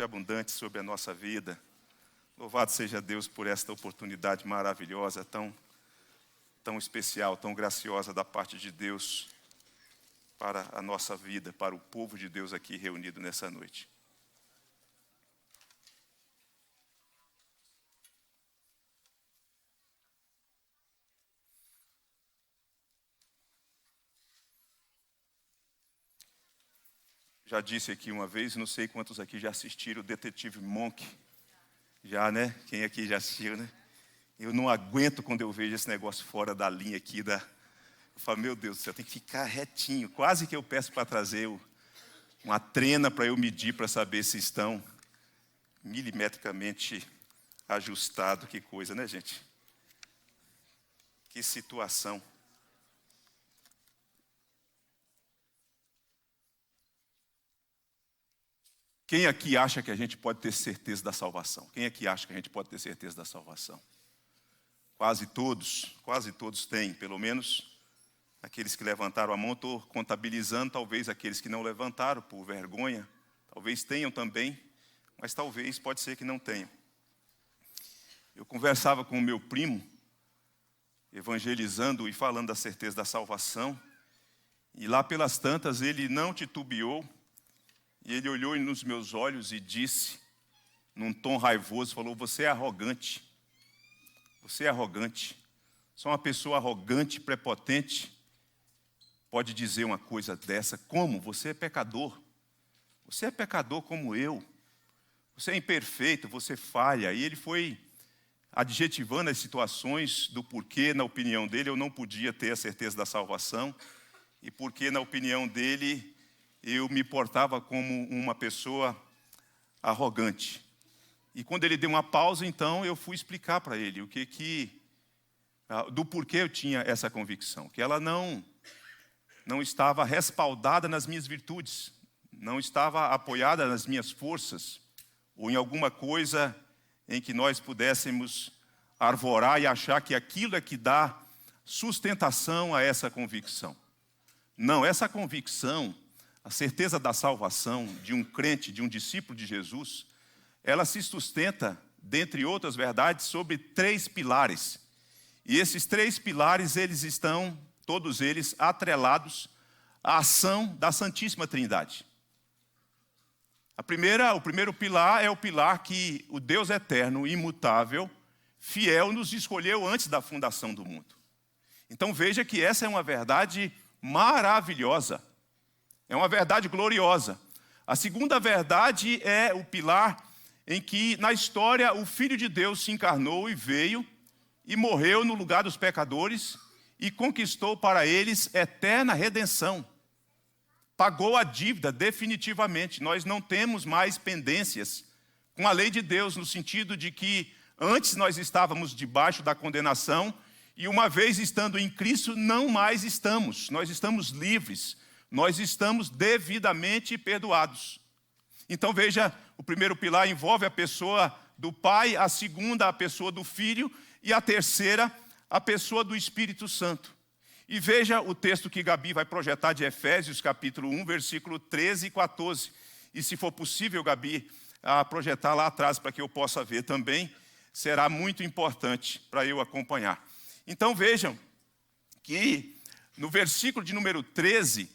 abundante sobre a nossa vida. Louvado seja Deus por esta oportunidade maravilhosa, tão especial, tão graciosa da parte de Deus para a nossa vida, para o povo de Deus aqui reunido nessa noite. Já disse aqui uma vez, não sei quantos aqui já assistiram o Detetive Monk. Já, né? Quem aqui já assistiu, né? Eu não aguento quando eu vejo esse negócio fora da linha aqui. Eu falo, meu Deus do céu, tem que ficar retinho. Quase que eu peço para trazer uma trena para eu medir, para saber se estão milimetricamente ajustados. Que coisa, né, gente? Que situação. Quem aqui acha que a gente pode ter certeza da salvação? Quem aqui acha que a gente pode ter certeza da salvação? Quase todos têm, pelo menos aqueles que levantaram a mão. Estou contabilizando, talvez aqueles que não levantaram por vergonha, talvez tenham também, mas talvez, pode ser que não tenham. Eu conversava com o meu primo, evangelizando e falando da certeza da salvação, e lá pelas tantas ele não titubeou, e ele olhou nos meus olhos e disse, num tom raivoso, falou, você é arrogante. Você é arrogante. Só uma pessoa arrogante, prepotente, pode dizer uma coisa dessa. Como? Você é pecador. Você é pecador como eu. Você é imperfeito, você falha. E ele foi adjetivando as situações do porquê, na opinião dele, eu não podia ter a certeza da salvação. E porque, na opinião dele, eu me portava como uma pessoa arrogante. E quando ele deu uma pausa, então, eu fui explicar para ele do porquê eu tinha essa convicção. Que ela não estava respaldada nas minhas virtudes, não estava apoiada nas minhas forças, ou em alguma coisa em que nós pudéssemos arvorar e achar que aquilo é que dá sustentação a essa convicção. Não, essa convicção, a certeza da salvação de um crente, de um discípulo de Jesus, ela se sustenta, dentre outras verdades, sobre 3 pilares. E esses 3 pilares, eles estão, todos eles, atrelados à ação da Santíssima Trindade. O primeiro pilar é o pilar que o Deus eterno, imutável, fiel, nos escolheu antes da fundação do mundo. Então veja que essa é uma verdade maravilhosa. É uma verdade gloriosa. A segunda verdade é o pilar em que, na história, o Filho de Deus se encarnou e veio e morreu no lugar dos pecadores e conquistou para eles eterna redenção. Pagou a dívida definitivamente. Nós não temos mais pendências com a lei de Deus, no sentido de que antes nós estávamos debaixo da condenação e uma vez estando em Cristo, não mais estamos. Nós estamos livres. Nós estamos devidamente perdoados. Então veja, o primeiro pilar envolve a pessoa do Pai, a segunda a pessoa do Filho e a terceira a pessoa do Espírito Santo. E veja o texto que Gabi vai projetar de Efésios, capítulo 1, versículo 13 e 14. E se for possível, Gabi, projetar lá atrás para que eu possa ver também, será muito importante para eu acompanhar. Então vejam que no versículo de número 13,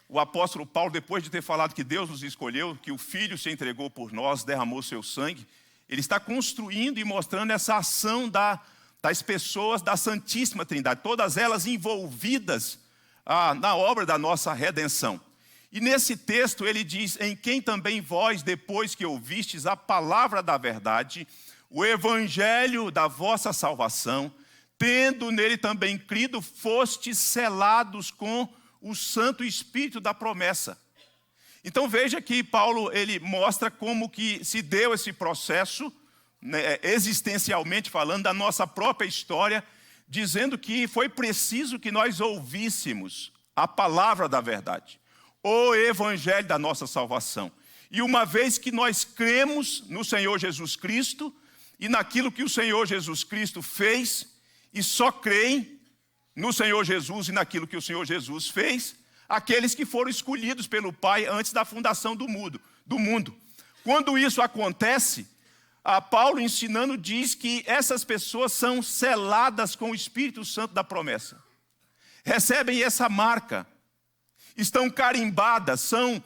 o apóstolo Paulo, depois de ter falado que Deus nos escolheu, que o Filho se entregou por nós, derramou seu sangue, ele está construindo e mostrando essa ação das pessoas da Santíssima Trindade, todas elas envolvidas na obra da nossa redenção. E nesse texto ele diz, em quem também vós, depois que ouvistes a palavra da verdade, o evangelho da vossa salvação, tendo nele também crido, fostes selados com o Santo Espírito da promessa. Então veja que Paulo ele mostra como que se deu esse processo, né, existencialmente falando, da nossa própria história, dizendo que foi preciso que nós ouvíssemos a palavra da verdade, o evangelho da nossa salvação. E uma vez que nós cremos no Senhor Jesus Cristo e naquilo que o Senhor Jesus Cristo fez, e só creem no Senhor Jesus e naquilo que o Senhor Jesus fez, aqueles que foram escolhidos pelo Pai antes da fundação do mundo. Quando isso acontece, Paulo ensinando diz que essas pessoas são seladas com o Espírito Santo da promessa. Recebem essa marca, estão carimbadas, são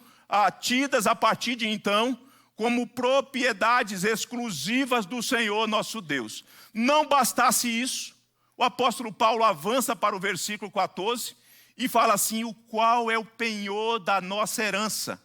tidas a partir de então como propriedades exclusivas do Senhor nosso Deus. Não bastasse isso, o apóstolo Paulo avança para o versículo 14 e fala assim: o qual é o penhor da nossa herança.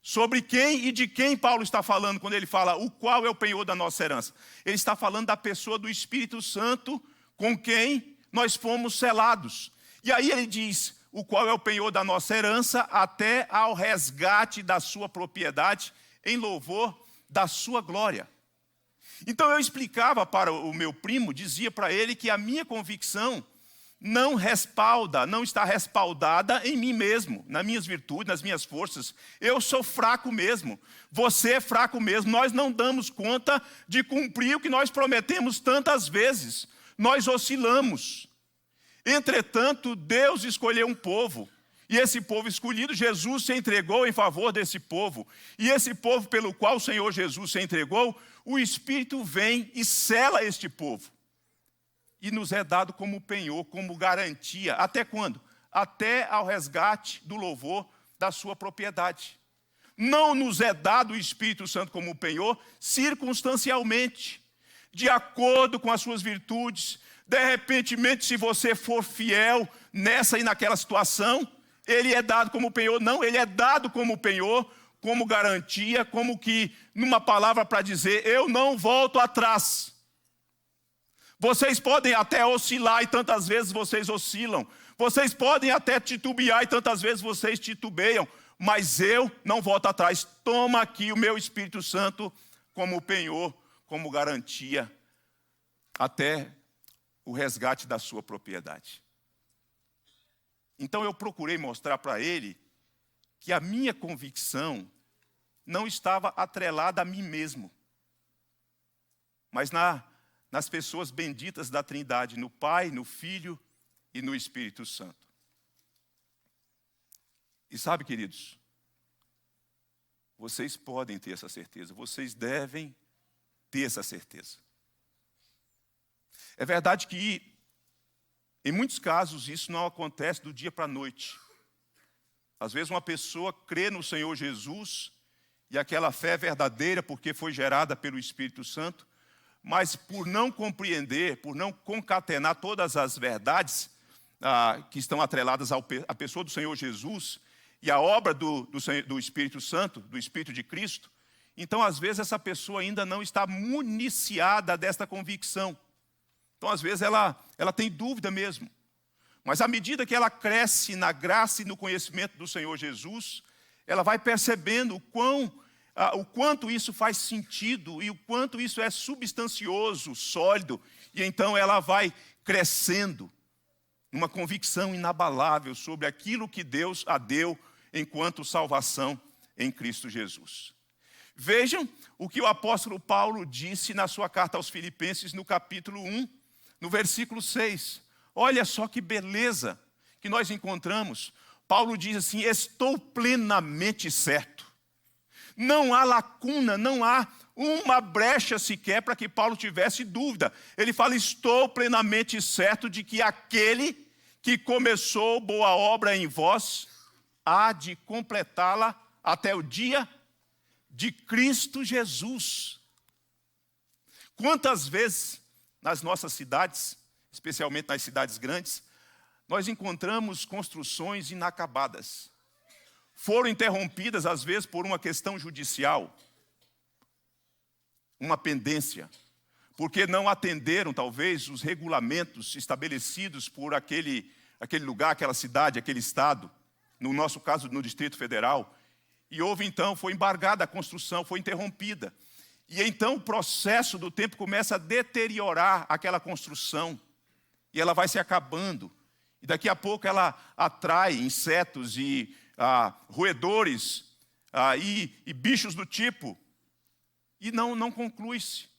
Sobre quem e de quem Paulo está falando quando ele fala o qual é o penhor da nossa herança? Ele está falando da pessoa do Espírito Santo com quem nós fomos selados. E aí ele diz, o qual é o penhor da nossa herança até ao resgate da sua propriedade em louvor da sua glória. Então eu explicava para o meu primo, dizia para ele que a minha convicção não está respaldada em mim mesmo, nas minhas virtudes, nas minhas forças. Eu sou fraco mesmo, você é fraco mesmo. Nós não damos conta de cumprir o que nós prometemos tantas vezes. Nós oscilamos. Entretanto, Deus escolheu um povo, e esse povo escolhido, Jesus se entregou em favor desse povo. E esse povo pelo qual o Senhor Jesus se entregou, o Espírito vem e sela este povo. E nos é dado como penhor, como garantia. Até quando? Até ao resgate do louvor da sua propriedade. Não nos é dado o Espírito Santo como penhor circunstancialmente, de acordo com as suas virtudes. De repente, se você for fiel nessa e naquela situação, ele é dado como penhor. Não, ele é dado como penhor, como garantia, como que, numa palavra para dizer, eu não volto atrás. Vocês podem até oscilar e tantas vezes vocês oscilam. Vocês podem até titubear e tantas vezes vocês titubeiam. Mas eu não volto atrás. Toma aqui o meu Espírito Santo como penhor, como garantia, até o resgate da sua propriedade. Então eu procurei mostrar para ele que a minha convicção não estava atrelada a mim mesmo, mas nas pessoas benditas da Trindade, no Pai, no Filho e no Espírito Santo. E sabe, queridos, vocês podem ter essa certeza, vocês devem ter essa certeza. É verdade que, em muitos casos, isso não acontece do dia para a noite. Às vezes uma pessoa crê no Senhor Jesus, e aquela fé é verdadeira porque foi gerada pelo Espírito Santo, mas por não compreender, por não concatenar todas as verdades que estão atreladas à pessoa do Senhor Jesus e à obra do Espírito Santo, do Espírito de Cristo, então às vezes essa pessoa ainda não está municiada desta convicção. Então às vezes ela tem dúvida mesmo. Mas à medida que ela cresce na graça e no conhecimento do Senhor Jesus, ela vai percebendo o quanto isso faz sentido e o quanto isso é substancioso, sólido, e então ela vai crescendo numa convicção inabalável sobre aquilo que Deus a deu enquanto salvação em Cristo Jesus. Vejam o que o apóstolo Paulo disse na sua carta aos Filipenses, no capítulo 1, no versículo 6. Olha só que beleza que nós encontramos. Paulo diz assim: estou plenamente certo. Não há lacuna, não há uma brecha sequer para que Paulo tivesse dúvida. Ele fala: estou plenamente certo de que aquele que começou boa obra em vós há de completá-la até o dia de Cristo Jesus. Quantas vezes nas nossas cidades, especialmente nas cidades grandes, nós encontramos construções inacabadas. Foram interrompidas, às vezes, por uma questão judicial, uma pendência, porque não atenderam, talvez, os regulamentos estabelecidos por aquele lugar, aquela cidade, aquele estado, no nosso caso, no Distrito Federal. E houve, então, foi embargada a construção, foi interrompida. E então o processo do tempo começa a deteriorar aquela construção. E ela vai se acabando. E daqui a pouco ela atrai insetos e roedores e bichos do tipo. E não conclui-se.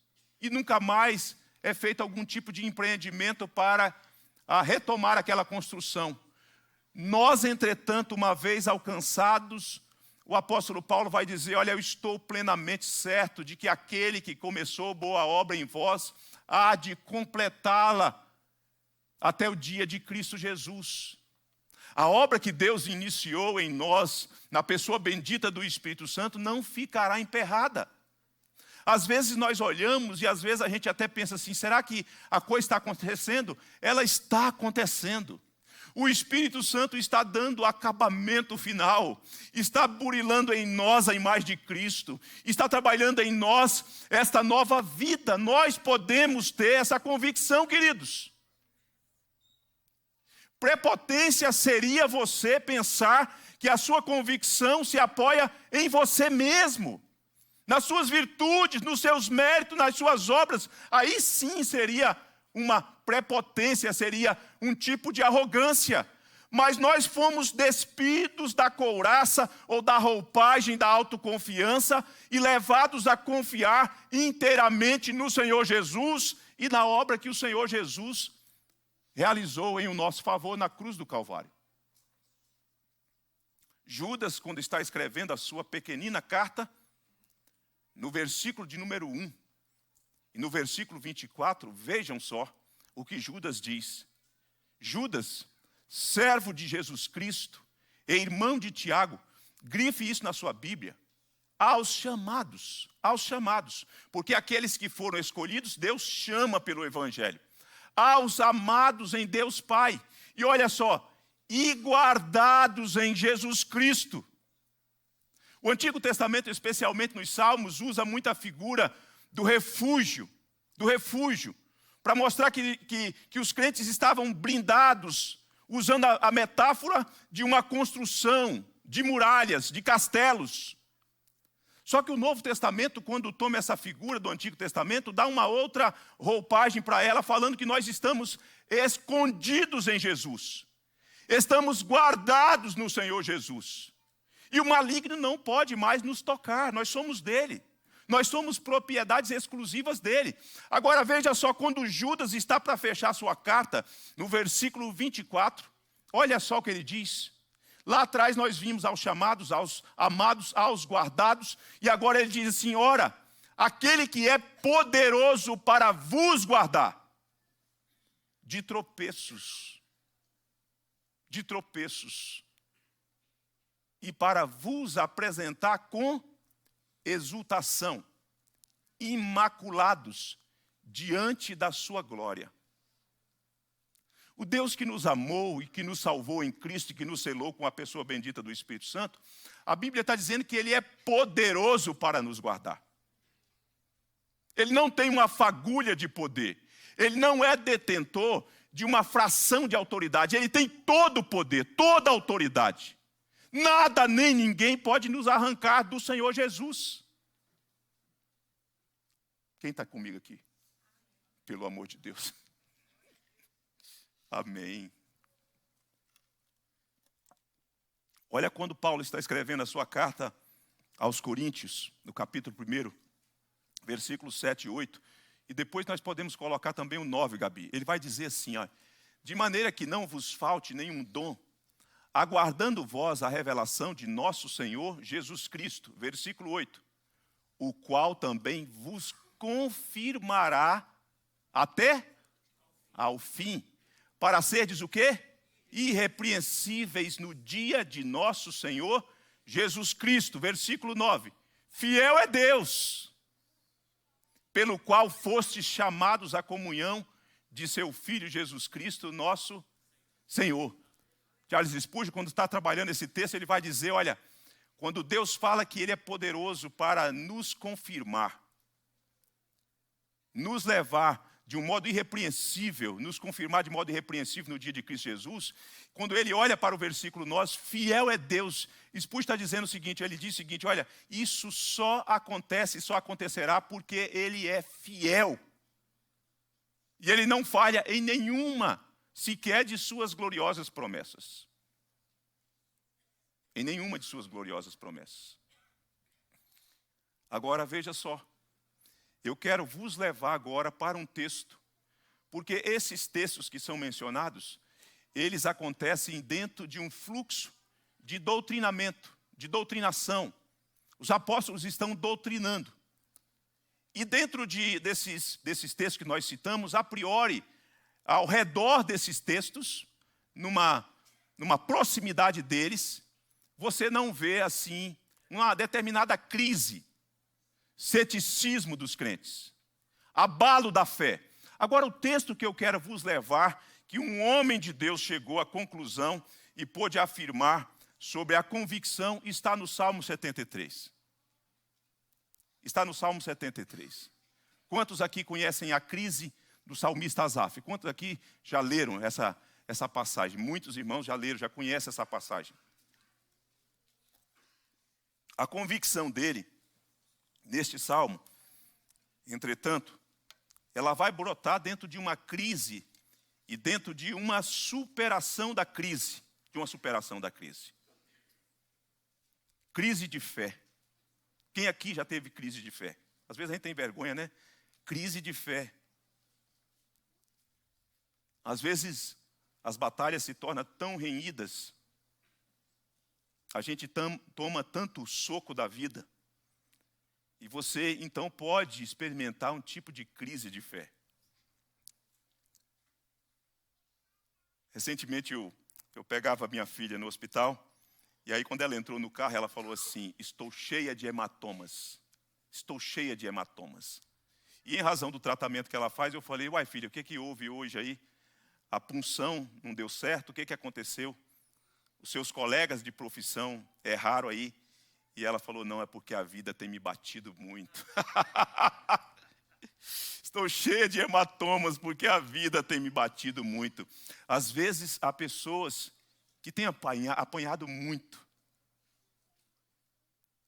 E nunca mais é feito algum tipo de empreendimento para retomar aquela construção. Nós, entretanto, uma vez alcançados o apóstolo Paulo vai dizer, olha, eu estou plenamente certo de que aquele que começou boa obra em vós, há de completá-la até o dia de Cristo Jesus. A obra que Deus iniciou em nós, na pessoa bendita do Espírito Santo, não ficará emperrada. Às vezes nós olhamos e às vezes a gente até pensa assim, será que a coisa está acontecendo? Ela está acontecendo. O Espírito Santo está dando acabamento final, está burilando em nós a imagem de Cristo, está trabalhando em nós esta nova vida. Nós podemos ter essa convicção, queridos. Prepotência seria você pensar que a sua convicção se apoia em você mesmo, nas suas virtudes, nos seus méritos, nas suas obras. Aí sim seria uma prepotência, seria um tipo de arrogância. Mas nós fomos despidos da couraça ou da roupagem da autoconfiança e levados a confiar inteiramente no Senhor Jesus e na obra que o Senhor Jesus realizou em o nosso favor na cruz do Calvário. Judas, quando está escrevendo a sua pequenina carta, no versículo de número 1 e no versículo 24, vejam só o que Judas diz. Judas, servo de Jesus Cristo e irmão de Tiago, grife isso na sua Bíblia, aos chamados, porque aqueles que foram escolhidos, Deus chama pelo Evangelho. Aos amados em Deus Pai, e olha só, e guardados em Jesus Cristo. O Antigo Testamento, especialmente nos Salmos, usa muito a figura do refúgio, para mostrar que os crentes estavam blindados, usando a metáfora de uma construção, de muralhas, de castelos. Só que o Novo Testamento, quando toma essa figura do Antigo Testamento, dá uma outra roupagem para ela, falando que nós estamos escondidos em Jesus. Estamos guardados no Senhor Jesus. E o maligno não pode mais nos tocar, nós somos dele. Nós somos propriedades exclusivas dele. Agora veja só, quando Judas está para fechar sua carta, no versículo 24, olha só o que ele diz. Lá atrás nós vimos aos chamados, aos amados, aos guardados, e agora ele diz assim, ora, aquele que é poderoso para vos guardar de tropeços, e para vos apresentar com exultação, imaculados diante da sua glória. O Deus que nos amou e que nos salvou em Cristo e que nos selou com a pessoa bendita do Espírito Santo, a Bíblia está dizendo que Ele é poderoso para nos guardar. Ele não tem uma fagulha de poder. Ele não é detentor de uma fração de autoridade. Ele tem todo o poder, toda a autoridade. Nada nem ninguém pode nos arrancar do Senhor Jesus. Quem está comigo aqui? Pelo amor de Deus. Amém. Olha quando Paulo está escrevendo a sua carta aos Coríntios, no capítulo 1, versículos 7 e 8. E depois nós podemos colocar também o 9, Gabi. Ele vai dizer assim, ó, de maneira que não vos falte nenhum dom, aguardando vós a revelação de nosso Senhor Jesus Cristo. Versículo 8. O qual também vos confirmará até ao fim, para serdes o quê? Irrepreensíveis no dia de nosso Senhor Jesus Cristo. Versículo 9. Fiel é Deus, pelo qual fostes chamados à comunhão de seu Filho Jesus Cristo, nosso Senhor. Charles Spurgeon, quando está trabalhando esse texto, ele vai dizer, olha, quando Deus fala que Ele é poderoso para nos confirmar, nos levar de um modo irrepreensível, nos confirmar de modo irrepreensível no dia de Cristo Jesus, quando ele olha para o versículo 9, fiel é Deus. Spurgeon está dizendo o seguinte, ele diz o seguinte, olha, isso só acontece, só acontecerá porque Ele é fiel. E Ele não falha em nenhuma, sequer de suas gloriosas promessas. Em nenhuma de suas gloriosas promessas. Agora veja só. Eu quero vos levar agora para um texto, porque esses textos que são mencionados, eles acontecem dentro de um fluxo de doutrinamento, de doutrinação. Os apóstolos estão doutrinando. E dentro desses textos que nós citamos, a priori, ao redor desses textos, numa proximidade deles, você não vê assim uma determinada crise, ceticismo dos crentes, abalo da fé. Agora, o texto que eu quero vos levar, que um homem de Deus chegou à conclusão e pôde afirmar sobre a convicção, está no Salmo 73. Está no Salmo 73. Quantos aqui conhecem a crise do salmista Asaf? Quantos aqui já leram essa passagem? Muitos irmãos já leram, já conhecem essa passagem. A convicção dele, neste salmo, entretanto, ela vai brotar dentro de uma crise e dentro de uma superação da crise. Crise de fé. Quem aqui já teve crise de fé? Às vezes a gente tem vergonha, né? Crise de fé. Às vezes as batalhas se tornam tão renhidas, a gente toma tanto soco da vida, e você então pode experimentar um tipo de crise de fé. Recentemente eu pegava a minha filha no hospital, e aí quando ela entrou no carro, ela falou assim: estou cheia de hematomas. Estou cheia de hematomas. E em razão do tratamento que ela faz, eu falei: uai filha, o que houve hoje aí? A punção não deu certo, o que aconteceu? Os seus colegas de profissão erraram aí. E ela falou: não, é porque a vida tem me batido muito. Estou cheia de hematomas porque a vida tem me batido muito. Às vezes há pessoas que têm apanhado muito.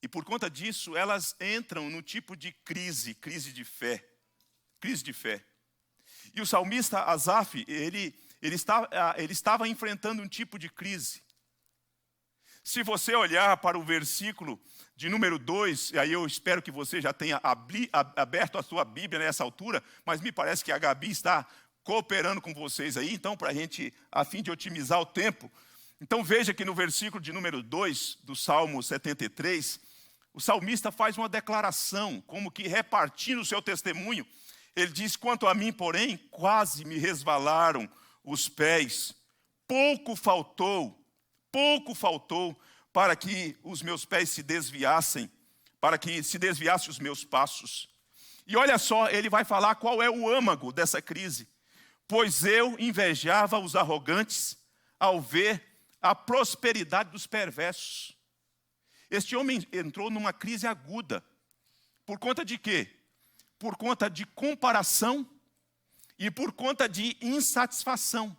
E por conta disso, elas entram no tipo de crise de fé. Crise de fé. E o salmista Asaf, ele estava enfrentando um tipo de crise. Se você olhar para o versículo de número 2, e aí eu espero que você já tenha aberto a sua Bíblia nessa altura, mas me parece que a Gabi está cooperando com vocês aí, então para a gente, a fim de otimizar o tempo. Então veja que no versículo de número 2 do Salmo 73, o salmista faz uma declaração, como que repartindo o seu testemunho. Ele diz: quanto a mim, porém, quase me resvalaram os pés, pouco faltou para que os meus pés se desviassem, para que se desviassem os meus passos. E olha só, ele vai falar qual é o âmago dessa crise. Pois eu invejava os arrogantes ao ver a prosperidade dos perversos. Este homem entrou numa crise aguda. Por conta de quê? Por conta de comparação e por conta de insatisfação.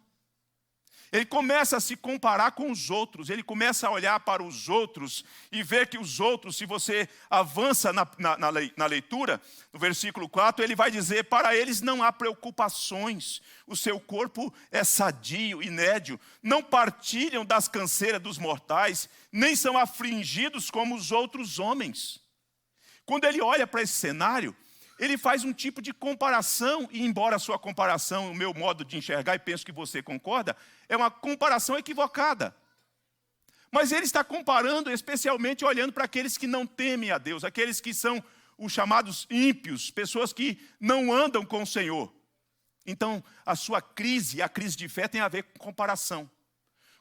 Ele começa a se comparar com os outros, ele começa a olhar para os outros e ver que os outros, se você avança na leitura, no versículo 4, ele vai dizer: para eles não há preocupações, o seu corpo é sadio e nédio, não partilham das canseiras dos mortais, nem são afligidos como os outros homens. Quando ele olha para esse cenário, ele faz um tipo de comparação, e embora a sua comparação, o meu modo de enxergar, e penso que você concorda, é uma comparação equivocada. Mas ele está comparando, especialmente olhando para aqueles que não temem a Deus, aqueles que são os chamados ímpios, pessoas que não andam com o Senhor. Então, a sua crise, a crise de fé tem a ver com comparação.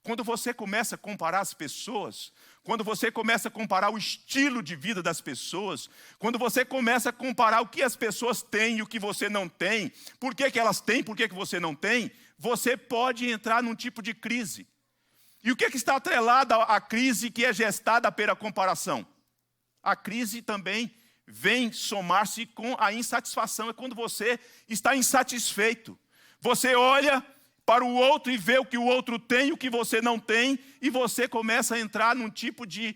Quando você começa a comparar as pessoas, quando você começa a comparar o estilo de vida das pessoas, quando você começa a comparar o que as pessoas têm e o que você não tem, por que elas têm, por que você não tem, você pode entrar num tipo de crise. E o que está atrelado à crise que é gestada pela comparação? A crise também vem somar-se com a insatisfação, é quando você está insatisfeito. Você olha para o outro e vê o que o outro tem, o que você não tem, e você começa a entrar num tipo de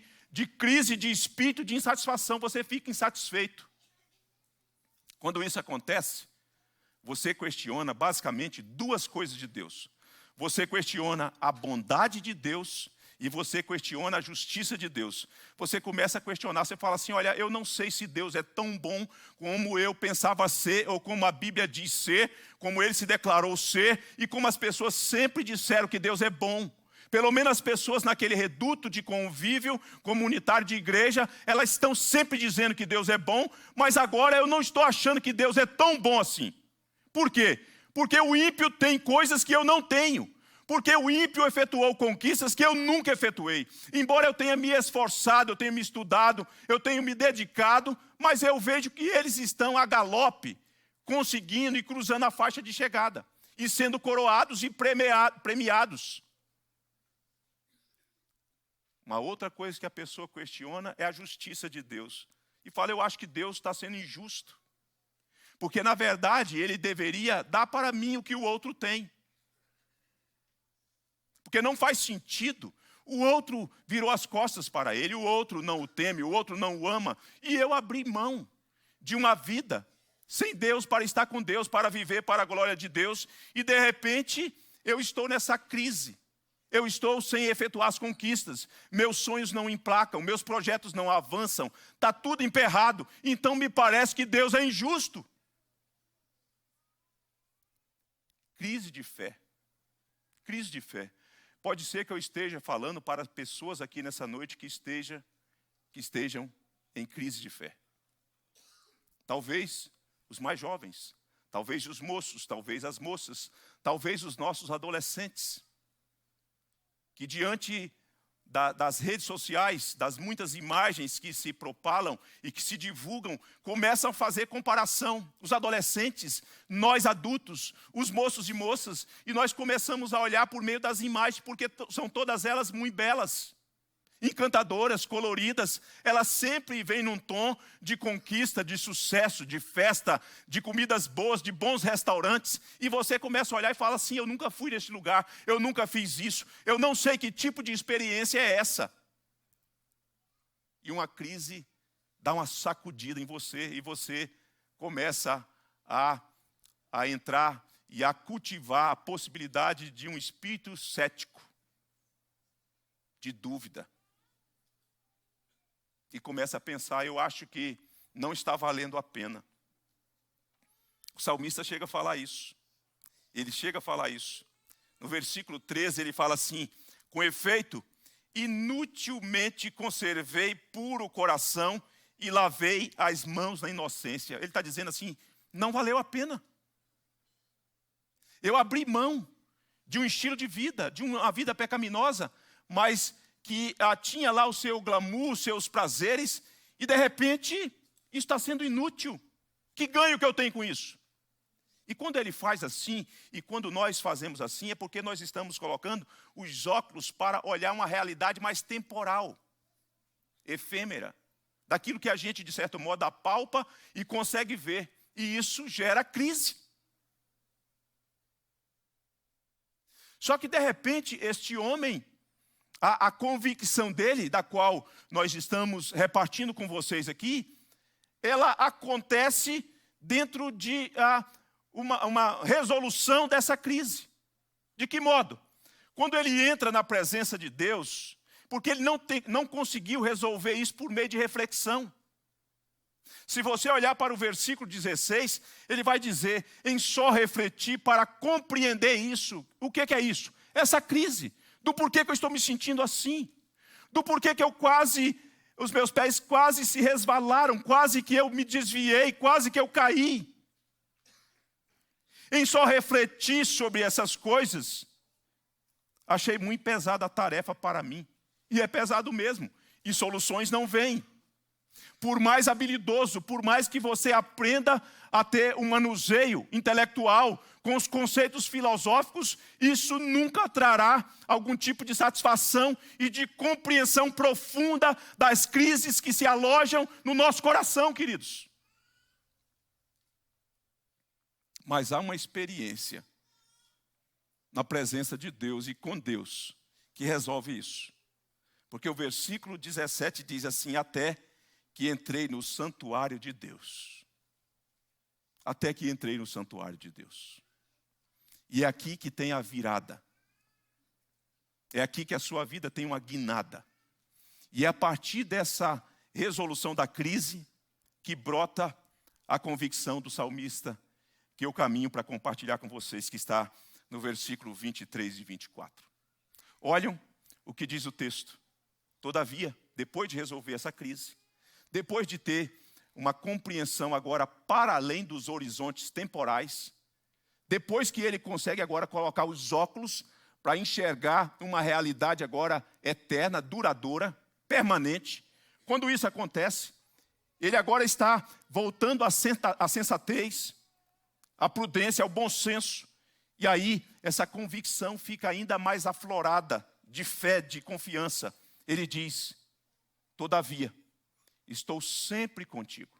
crise de espírito, de insatisfação, você fica insatisfeito. Quando isso acontece, você questiona basicamente duas coisas de Deus. Você questiona a bondade de Deus e você questiona a justiça de Deus. Você começa a questionar, você fala assim: olha, eu não sei se Deus é tão bom como eu pensava ser, ou como a Bíblia diz ser, como Ele se declarou ser, e como as pessoas sempre disseram que Deus é bom. Pelo menos as pessoas naquele reduto de convívio comunitário de igreja, elas estão sempre dizendo que Deus é bom, mas agora eu não estou achando que Deus é tão bom assim. Por quê? Porque o ímpio tem coisas que eu não tenho. Porque o ímpio efetuou conquistas que eu nunca efetuei. Embora eu tenha me esforçado, eu tenha me estudado, eu tenha me dedicado, mas eu vejo que eles estão a galope, conseguindo e cruzando a faixa de chegada. E sendo coroados e premiados. Uma outra coisa que a pessoa questiona é a justiça de Deus. E fala, eu acho que Deus está sendo injusto. Porque, na verdade, Ele deveria dar para mim o que o outro tem. Porque não faz sentido. O outro virou as costas para Ele, o outro não o teme, o outro não o ama. E eu abri mão de uma vida sem Deus para estar com Deus, para viver para a glória de Deus. E, de repente, eu estou nessa crise. Eu estou sem efetuar as conquistas, meus sonhos não emplacam, meus projetos não avançam, está tudo emperrado, então me parece que Deus é injusto. Crise de fé. Crise de fé. Pode ser que eu esteja falando para pessoas aqui nessa noite que estejam em crise de fé. Talvez os mais jovens, talvez os moços, talvez as moças, talvez os nossos adolescentes. Que diante das redes sociais, das muitas imagens que se propalam e que se divulgam, começam a fazer comparação. Os adolescentes, nós adultos, os moços e moças, e nós começamos a olhar por meio das imagens, porque são todas elas muito belas, encantadoras, coloridas. Elas sempre vêm num tom de conquista, de sucesso, de festa, de comidas boas, de bons restaurantes. E você começa a olhar e fala assim, eu nunca fui nesse lugar, eu nunca fiz isso, eu não sei que tipo de experiência é essa. E uma crise dá uma sacudida em você e você começa a entrar e a cultivar a possibilidade de um espírito cético, de dúvida. E começa a pensar, eu acho que não está valendo a pena. O salmista chega a falar isso. Ele chega a falar isso. No versículo 13 ele fala assim, com efeito, inutilmente conservei puro o coração e lavei as mãos na inocência. Ele está dizendo assim, não valeu a pena. Eu abri mão de um estilo de vida, de uma vida pecaminosa, mas que tinha lá o seu glamour, os seus prazeres, e de repente, isso está sendo inútil. Que ganho que eu tenho com isso? E quando ele faz assim, e quando nós fazemos assim, é porque nós estamos colocando os óculos para olhar uma realidade mais temporal, efêmera, daquilo que a gente, de certo modo, apalpa e consegue ver. E isso gera crise. Só que, de repente, este homem, a convicção dele, da qual nós estamos repartindo com vocês aqui, ela acontece dentro de uma resolução dessa crise. De que modo? Quando ele entra na presença de Deus, porque ele não conseguiu resolver isso por meio de reflexão. Se você olhar para o versículo 16, ele vai dizer, em só refletir para compreender isso. O que é isso? Essa crise. Do porquê que eu estou me sentindo assim. Do porquê que os meus pés quase se resvalaram, quase que eu me desviei, quase que eu caí. Em só refletir sobre essas coisas, achei muito pesada a tarefa para mim. E é pesado mesmo. E soluções não vêm. Por mais habilidoso, por mais que você aprenda a ter um manuseio intelectual com os conceitos filosóficos, isso nunca trará algum tipo de satisfação e de compreensão profunda das crises que se alojam no nosso coração, queridos. Mas há uma experiência na presença de Deus e com Deus que resolve isso. Porque o versículo 17 diz assim, até que entrei no santuário de Deus. Até que entrei no santuário de Deus. E é aqui que tem a virada. É aqui que a sua vida tem uma guinada. E é a partir dessa resolução da crise que brota a convicção do salmista, que eu caminho para compartilhar com vocês, que está no versículo 23 e 24. Olham o que diz o texto. Todavia, depois de resolver essa crise, depois de ter uma compreensão agora para além dos horizontes temporais, depois que ele consegue agora colocar os óculos para enxergar uma realidade agora eterna, duradoura, permanente, quando isso acontece, ele agora está voltando à sensatez, à prudência, ao bom senso, e aí essa convicção fica ainda mais aflorada de fé, de confiança. Ele diz: todavia, estou sempre contigo.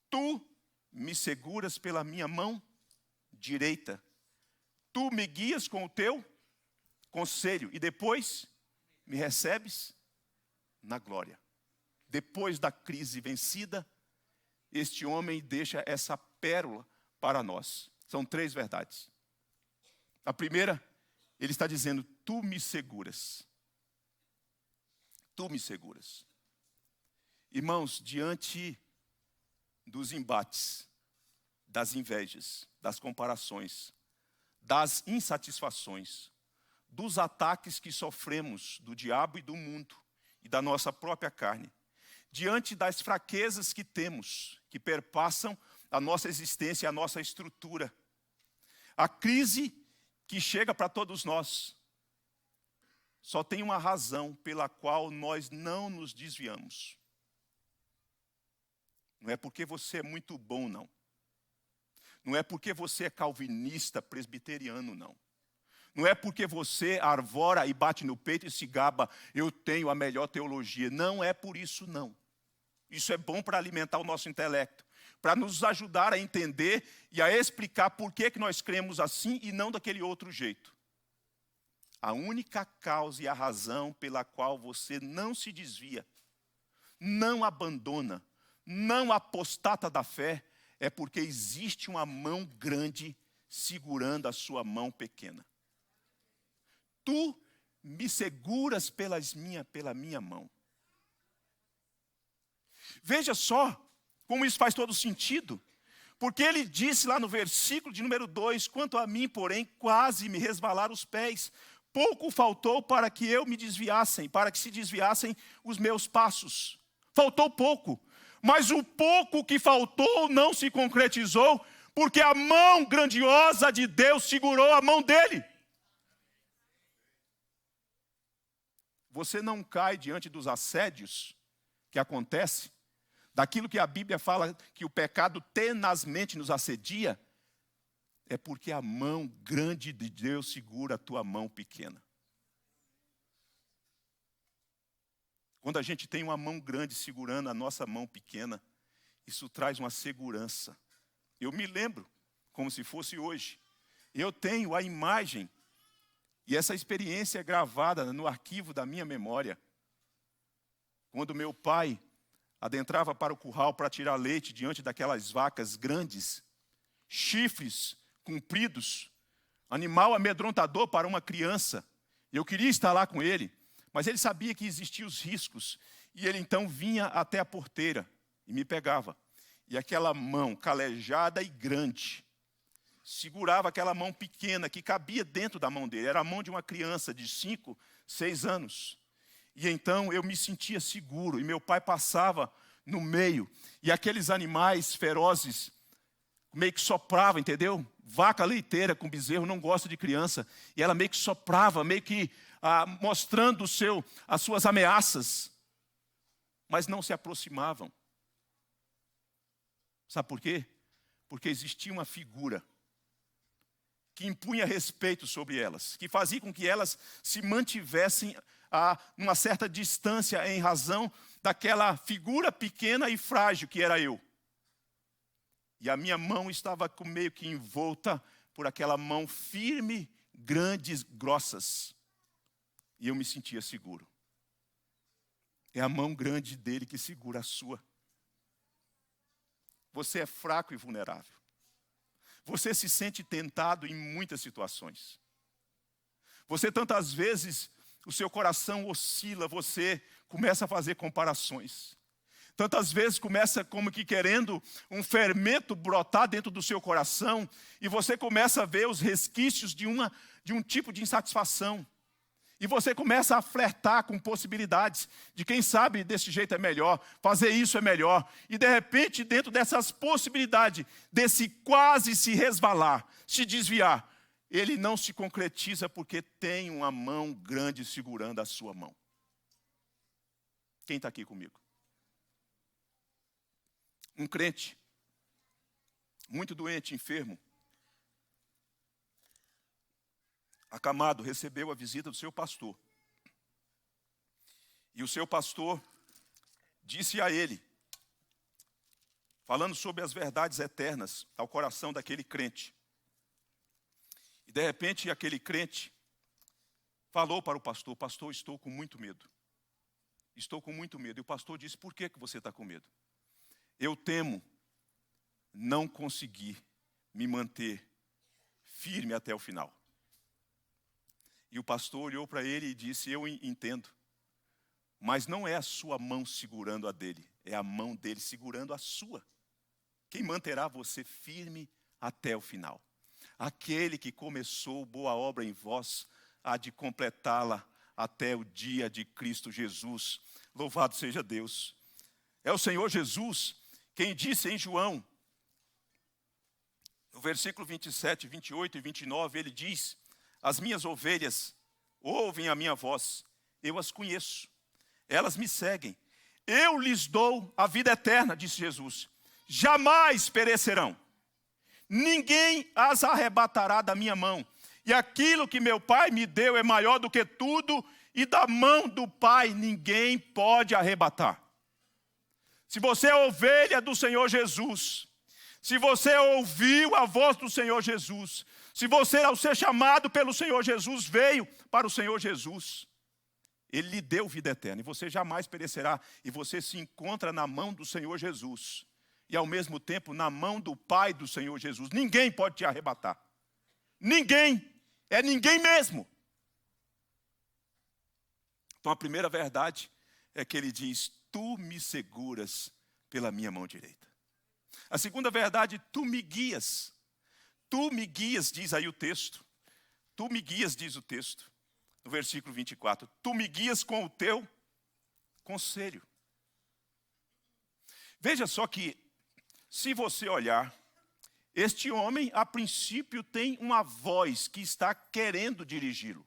Tu me seguras pela minha mão direita. Tu me guias com o teu conselho e depois me recebes na glória. Depois da crise vencida, este homem deixa essa pérola para nós. São 3 verdades. A primeira, ele está dizendo: tu me seguras. Tu me seguras. Irmãos, diante dos embates, das invejas, das comparações, das insatisfações, dos ataques que sofremos do diabo e do mundo e da nossa própria carne, diante das fraquezas que temos, que perpassam a nossa existência e a nossa estrutura, a crise que chega para todos nós, só tem uma razão pela qual nós não nos desviamos. Não é porque você é muito bom, não. Não é porque você é calvinista, presbiteriano, não. Não é porque você arvora e bate no peito e se gaba: eu tenho a melhor teologia. Não é por isso, não. Isso é bom para alimentar o nosso intelecto, para nos ajudar a entender e a explicar por que nós cremos assim e não daquele outro jeito. A única causa e a razão pela qual você não se desvia, não abandona, não apostata da fé, é porque existe uma mão grande segurando a sua mão pequena. Tu me seguras pela minha mão. Veja só como isso faz todo sentido. Porque ele disse lá no versículo de número 2, quanto a mim, porém, quase me resvalaram os pés. Pouco faltou para que eu me desviassem, para que se desviassem os meus passos. Faltou pouco. Mas o pouco que faltou não se concretizou, porque a mão grandiosa de Deus segurou a mão dele. Você não cai diante dos assédios que acontecem, daquilo que a Bíblia fala que o pecado tenazmente nos assedia, é porque a mão grande de Deus segura a tua mão pequena. Quando a gente tem uma mão grande segurando a nossa mão pequena, isso traz uma segurança. Eu me lembro, como se fosse hoje, eu tenho a imagem, e essa experiência é gravada no arquivo da minha memória. Quando meu pai adentrava para o curral para tirar leite diante daquelas vacas grandes, chifres compridos, animal amedrontador para uma criança. Eu queria estar lá com ele, mas ele sabia que existiam os riscos. E ele então vinha até a porteira e me pegava. E aquela mão calejada e grande segurava aquela mão pequena que cabia dentro da mão dele. Era a mão de uma criança de 5, 6 anos. E então eu me sentia seguro. E meu pai passava no meio. E aqueles animais ferozes meio que sopravam, entendeu? Vaca leiteira com bezerro não gosta de criança. E ela meio que soprava, meio que mostrando as suas ameaças. Mas não se aproximavam. Sabe por quê? Porque existia uma figura que impunha respeito sobre elas, que fazia com que elas se mantivessem a uma certa distância em razão daquela figura pequena e frágil que era eu. E a minha mão estava meio que envolta por aquela mão firme, grandes, grossas. E eu me sentia seguro. É a mão grande dele que segura a sua. Você é fraco e vulnerável. Você se sente tentado em muitas situações. Você tantas vezes, o seu coração oscila, você começa a fazer comparações. Tantas vezes começa como que querendo um fermento brotar dentro do seu coração e você começa a ver os resquícios de um tipo de insatisfação. E você começa a flertar com possibilidades de quem sabe desse jeito é melhor, fazer isso é melhor. E de repente, dentro dessas possibilidades, desse quase se resvalar, se desviar, ele não se concretiza porque tem uma mão grande segurando a sua mão. Quem está aqui comigo? Um crente, muito doente, enfermo, acamado, recebeu a visita do seu pastor. E o seu pastor disse a ele, falando sobre as verdades eternas ao coração daquele crente. E de repente aquele crente falou para o pastor: pastor, estou com muito medo. Estou com muito medo. E o pastor disse: por que você está com medo? Eu temo não conseguir me manter firme até o final. E o pastor olhou para ele e disse: eu entendo, mas não é a sua mão segurando a dele, é a mão dele segurando a sua. Quem manterá você firme até o final? Aquele que começou boa obra em vós, há de completá-la até o dia de Cristo Jesus. Louvado seja Deus. É o Senhor Jesus quem disse em João, no versículo 27, 28 e 29, ele diz: as minhas ovelhas ouvem a minha voz, eu as conheço, elas me seguem. Eu lhes dou a vida eterna, disse Jesus, jamais perecerão. Ninguém as arrebatará da minha mão. E aquilo que meu Pai me deu é maior do que tudo, e da mão do Pai ninguém pode arrebatar. Se você é ovelha do Senhor Jesus, se você ouviu a voz do Senhor Jesus, se você, ao ser chamado pelo Senhor Jesus, veio para o Senhor Jesus, Ele lhe deu vida eterna, e você jamais perecerá, e você se encontra na mão do Senhor Jesus, e ao mesmo tempo na mão do Pai do Senhor Jesus. Ninguém pode te arrebatar. Ninguém, é ninguém mesmo. Então a primeira verdade é que ele diz: tu me seguras pela minha mão direita. A segunda verdade: tu me guias. Tu me guias, diz aí o texto. Tu me guias, diz o texto, no versículo 24. Tu me guias com o teu conselho. Veja só que, se você olhar, este homem, a princípio, tem uma voz que está querendo dirigi-lo.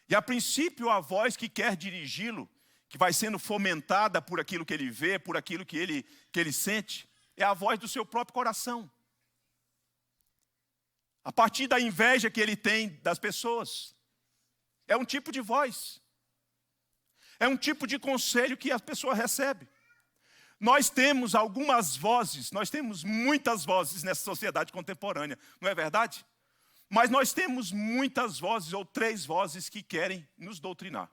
E a princípio, a voz que quer dirigi-lo, que vai sendo fomentada por aquilo que ele vê, por aquilo que ele sente, é a voz do seu próprio coração. A partir da inveja que ele tem das pessoas. É um tipo de voz. É um tipo de conselho que a pessoa recebe. Nós temos algumas vozes, nós temos muitas vozes nessa sociedade contemporânea, não é verdade? Mas nós temos muitas vozes, ou 3 vozes, que querem nos doutrinar.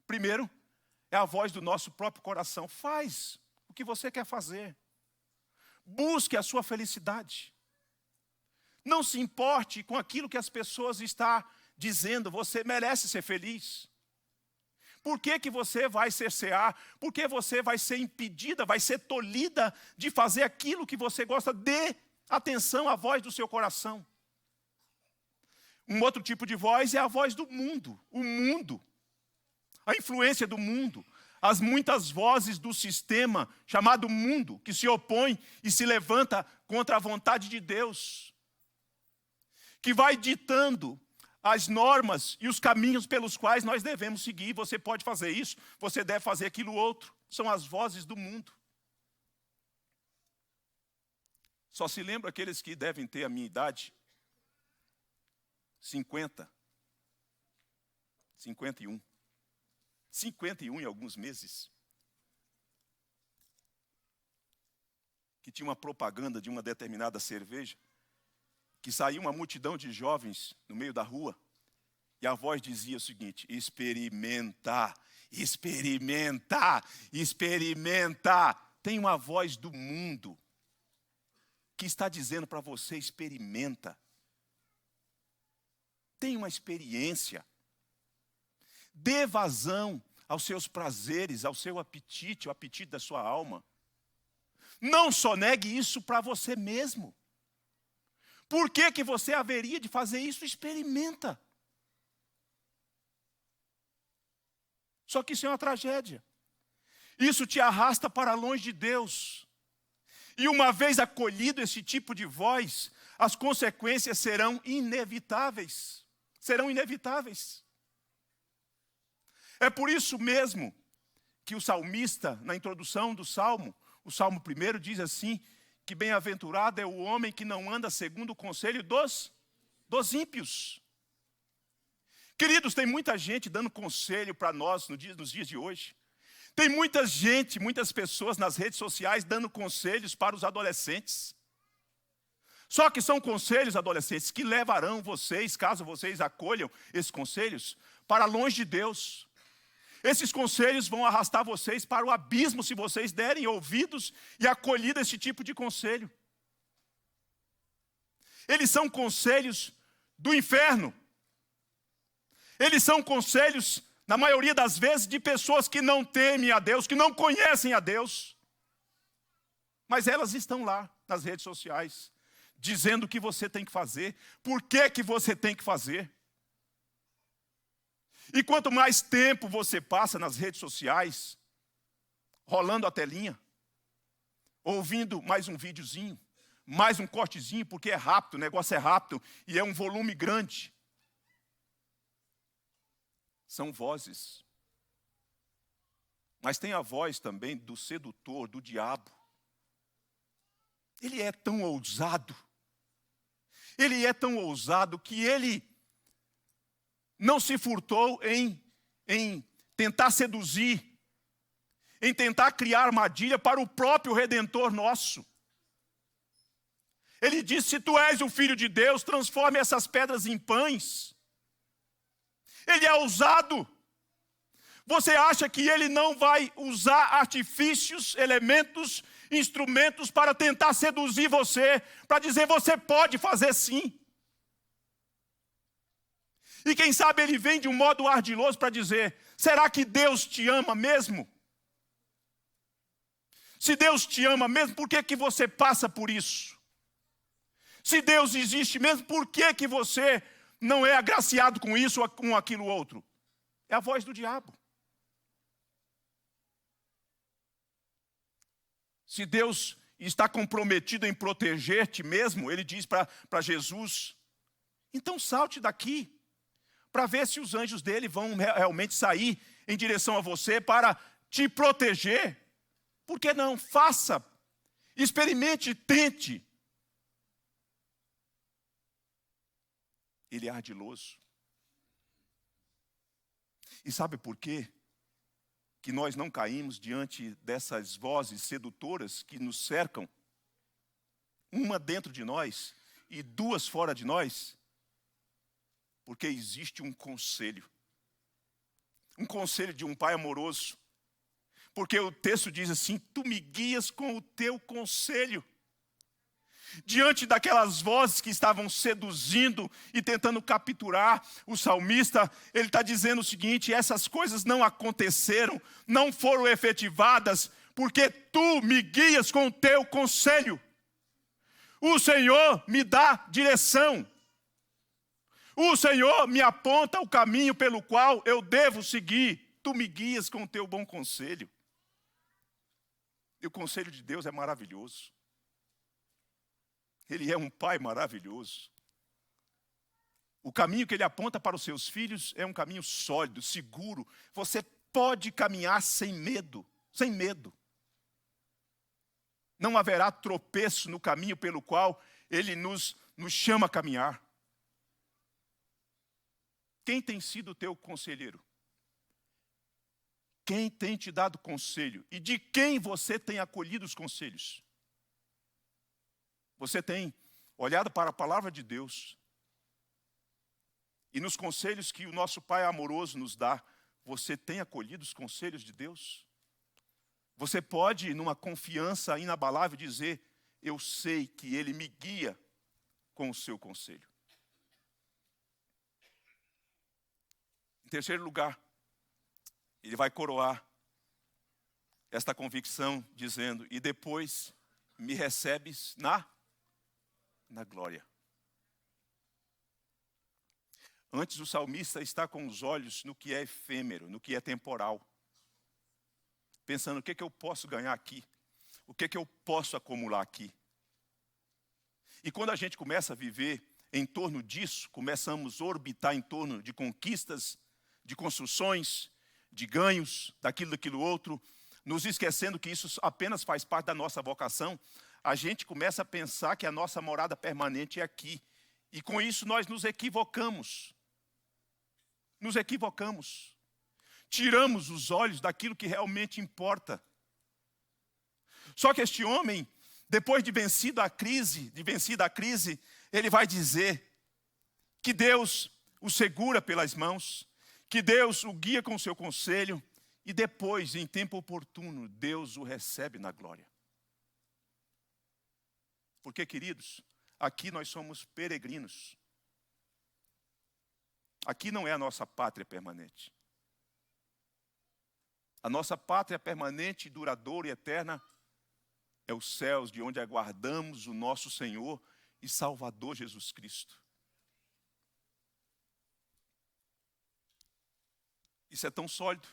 Primeiro, é a voz do nosso próprio coração. Faz o que você quer fazer. Busque a sua felicidade. Não se importe com aquilo que as pessoas estão dizendo, você merece ser feliz. Por que você vai cercear? Por que você vai ser impedida, vai ser tolhida de fazer aquilo que você gosta? Dê atenção à voz do seu coração. Um outro tipo de voz é a voz do mundo. O mundo. A influência do mundo. As muitas vozes do sistema chamado mundo, que se opõe e se levanta contra a vontade de Deus. Que vai ditando as normas e os caminhos pelos quais nós devemos seguir. Você pode fazer isso, você deve fazer aquilo outro. São as vozes do mundo. Só se lembra aqueles que devem ter a minha idade, 50, 51. 51 em alguns meses. Que tinha uma propaganda de uma determinada cerveja, que saía uma multidão de jovens no meio da rua, e a voz dizia o seguinte: experimenta, experimenta, experimenta. Tem uma voz do mundo que está dizendo para você: experimenta. Tenha uma experiência. Dê vazão aos seus prazeres, ao seu apetite, ao apetite da sua alma. Não só negue isso para você mesmo. Por que você haveria de fazer isso? Experimenta. Só que isso é uma tragédia. Isso te arrasta para longe de Deus. E uma vez acolhido esse tipo de voz, as consequências serão inevitáveis. Serão inevitáveis. É por isso mesmo que o salmista, na introdução do Salmo, o Salmo 1 diz assim, que bem-aventurado é o homem que não anda segundo o conselho dos ímpios. Queridos, tem muita gente dando conselho para nós nos dias de hoje. Tem muitas pessoas nas redes sociais dando conselhos para os adolescentes. Só que são conselhos adolescentes que levarão vocês, caso vocês acolham esses conselhos, para longe de Deus. Esses conselhos vão arrastar vocês para o abismo se vocês derem ouvidos e acolhida a esse tipo de conselho. Eles são conselhos do inferno. Eles são conselhos, na maioria das vezes, de pessoas que não temem a Deus, que não conhecem a Deus. Mas elas estão lá, nas redes sociais, dizendo o que você tem que fazer, por que você tem que fazer. E quanto mais tempo você passa nas redes sociais, rolando a telinha, ouvindo mais um videozinho, mais um cortezinho, porque é rápido, o negócio é rápido e é um volume grande. São vozes. Mas tem a voz também do sedutor, do diabo. Ele é tão ousado. Ele é tão ousado que ele não se furtou em tentar seduzir, em tentar criar armadilha para o próprio Redentor nosso. Ele disse, se tu és o Filho de Deus, transforme essas pedras em pães. Ele é ousado. Você acha que ele não vai usar artifícios, elementos, instrumentos para tentar seduzir você, para dizer, você pode fazer sim. E quem sabe ele vem de um modo ardiloso para dizer, será que Deus te ama mesmo? Se Deus te ama mesmo, por que você passa por isso? Se Deus existe mesmo, por que você não é agraciado com isso ou com aquilo outro? É a voz do diabo. Se Deus está comprometido em proteger-te mesmo, ele diz para Jesus, então salte daqui, para ver se os anjos dele vão realmente sair em direção a você para te proteger. Por que não? Faça, experimente, tente. Ele é ardiloso. E sabe por quê? Que nós não caímos diante dessas vozes sedutoras que nos cercam, uma dentro de nós e duas fora de nós? Porque existe um conselho de um pai amoroso. Porque o texto diz assim, tu me guias com o teu conselho. Diante daquelas vozes que estavam seduzindo e tentando capturar o salmista, ele está dizendo o seguinte, essas coisas não aconteceram, não foram efetivadas, porque tu me guias com o teu conselho. O Senhor me dá direção. O Senhor me aponta o caminho pelo qual eu devo seguir. Tu me guias com o teu bom conselho. E o conselho de Deus é maravilhoso. Ele é um pai maravilhoso. O caminho que ele aponta para os seus filhos é um caminho sólido, seguro. Você pode caminhar sem medo, sem medo. Não haverá tropeço no caminho pelo qual ele nos chama a caminhar. Quem tem sido o teu conselheiro? Quem tem te dado conselho? E de quem você tem acolhido os conselhos? Você tem olhado para a palavra de Deus e nos conselhos que o nosso Pai amoroso nos dá, você tem acolhido os conselhos de Deus? Você pode, numa confiança inabalável, dizer, eu sei que Ele me guia com o seu conselho. Em terceiro lugar, ele vai coroar esta convicção dizendo, e depois me recebes na glória. Antes o salmista está com os olhos no que é efêmero, no que é temporal. Pensando, o que eu posso ganhar aqui? O que eu posso acumular aqui? E quando a gente começa a viver em torno disso, começamos a orbitar em torno de conquistas, de construções, de ganhos, daquilo outro, nos esquecendo que isso apenas faz parte da nossa vocação, a gente começa a pensar que a nossa morada permanente é aqui. E com isso nós nos equivocamos. Nos equivocamos. Tiramos os olhos daquilo que realmente importa. Só que este homem, depois de vencida a crise, ele vai dizer que Deus o segura pelas mãos, que Deus o guia com o seu conselho, e depois, em tempo oportuno, Deus o recebe na glória. Porque, queridos, aqui nós somos peregrinos. Aqui não é a nossa pátria permanente. A nossa pátria permanente, duradoura e eterna é os céus, de onde aguardamos o nosso Senhor e Salvador Jesus Cristo. Isso é tão sólido,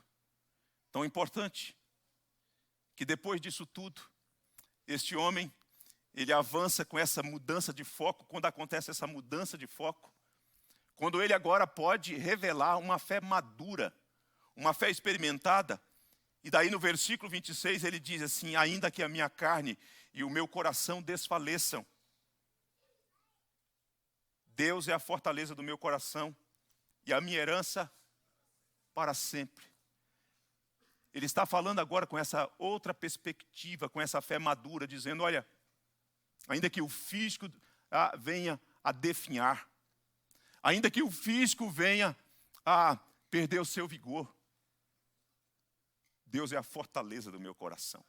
tão importante, que depois disso tudo, este homem, ele avança com essa mudança de foco. Quando acontece essa mudança de foco, quando ele agora pode revelar uma fé madura, uma fé experimentada, e daí no versículo 26 ele diz assim: ainda que a minha carne e o meu coração desfaleçam, Deus é a fortaleza do meu coração e a minha herança para sempre. Ele está falando agora com essa outra perspectiva, com essa fé madura, dizendo: olha, ainda que o físico venha a definhar, ainda que o físico venha a perder o seu vigor, Deus é a fortaleza do meu coração.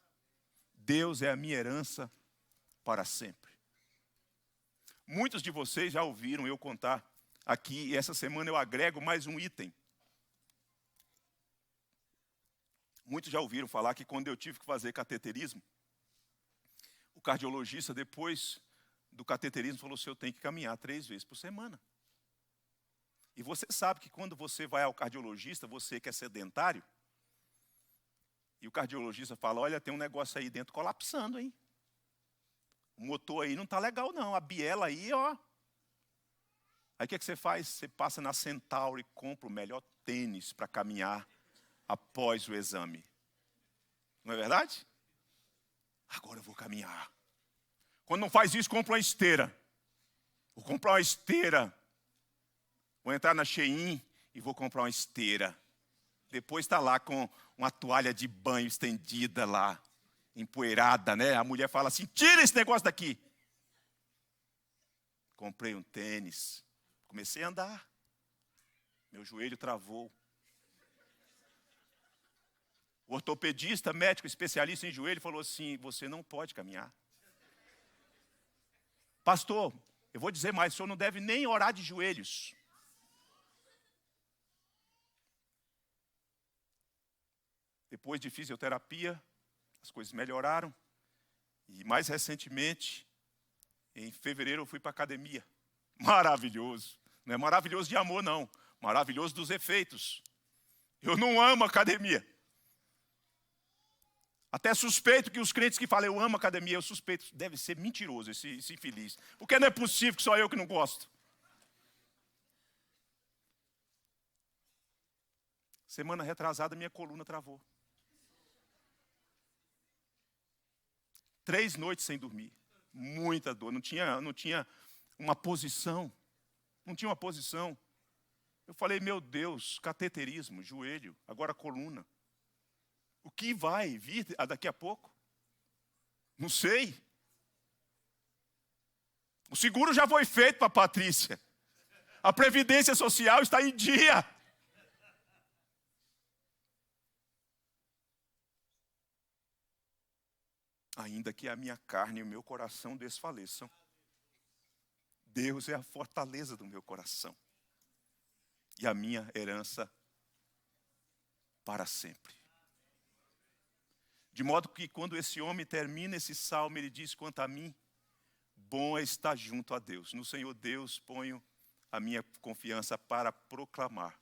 Deus é a minha herança para sempre. Muitos de vocês já ouviram eu contar aqui, e essa semana eu agrego mais um item. Muitos já ouviram falar que quando eu tive que fazer cateterismo, o cardiologista, depois do cateterismo, falou: eu tenho que caminhar 3 vezes por semana. E você sabe que quando você vai ao cardiologista, você que é sedentário, e o cardiologista fala: olha, tem um negócio aí dentro colapsando, hein? O motor aí não está legal não, a biela aí, ó. Aí o que você faz? Você passa na Centauri e compra o melhor tênis para caminhar após o exame. Não é verdade? Agora eu vou caminhar. Quando não faz isso, compra uma esteira. Vou comprar uma esteira. Vou entrar na Shein e vou comprar uma esteira. Depois está lá com uma toalha de banho estendida lá, empoeirada, né? A mulher fala assim: tira esse negócio daqui. Comprei um tênis. Comecei a andar. Meu joelho travou. O ortopedista, médico especialista em joelho, falou assim: você não pode caminhar. Pastor, eu vou dizer mais, o senhor não deve nem orar de joelhos. Depois de fisioterapia, as coisas melhoraram. E mais recentemente, em fevereiro, eu fui para a academia. Maravilhoso. Não é maravilhoso de amor, não. Maravilhoso dos efeitos. Eu não amo academia. Até suspeito que os crentes que falam: eu amo academia, eu suspeito, deve ser mentiroso esse infeliz. Porque não é possível que só eu que não gosto. Semana retrasada, minha coluna travou. 3 noites sem dormir. Muita dor. Não tinha uma posição. Não tinha uma posição. Eu falei: meu Deus, cateterismo, joelho, agora coluna. O que vai vir daqui a pouco? Não sei. O seguro já foi feito para a Patrícia. A Previdência Social está em dia. Ainda que a minha carne e o meu coração desfaleçam, Deus é a fortaleza do meu coração e a minha herança para sempre. De modo que quando esse homem termina esse salmo, ele diz: quanto a mim, bom é estar junto a Deus. No Senhor Deus ponho a minha confiança para proclamar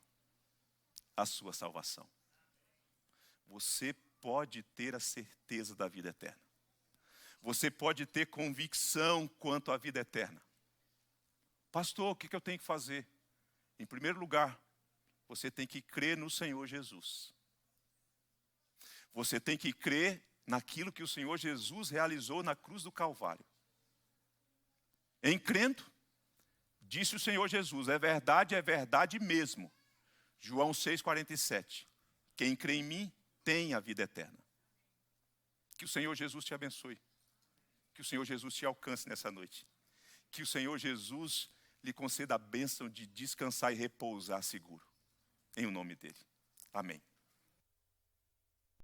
a sua salvação. Você pode ter a certeza da vida eterna. Você pode ter convicção quanto à vida eterna. Pastor, o que eu tenho que fazer? Em primeiro lugar, você tem que crer no Senhor Jesus. Você tem que crer naquilo que o Senhor Jesus realizou na cruz do Calvário. Em crendo, disse o Senhor Jesus, é verdade mesmo. João 6,47. Quem crê em mim tem a vida eterna. Que o Senhor Jesus te abençoe. Que o Senhor Jesus te alcance nessa noite. Que o Senhor Jesus lhe conceda a bênção de descansar e repousar seguro. Em o nome dele. Amém.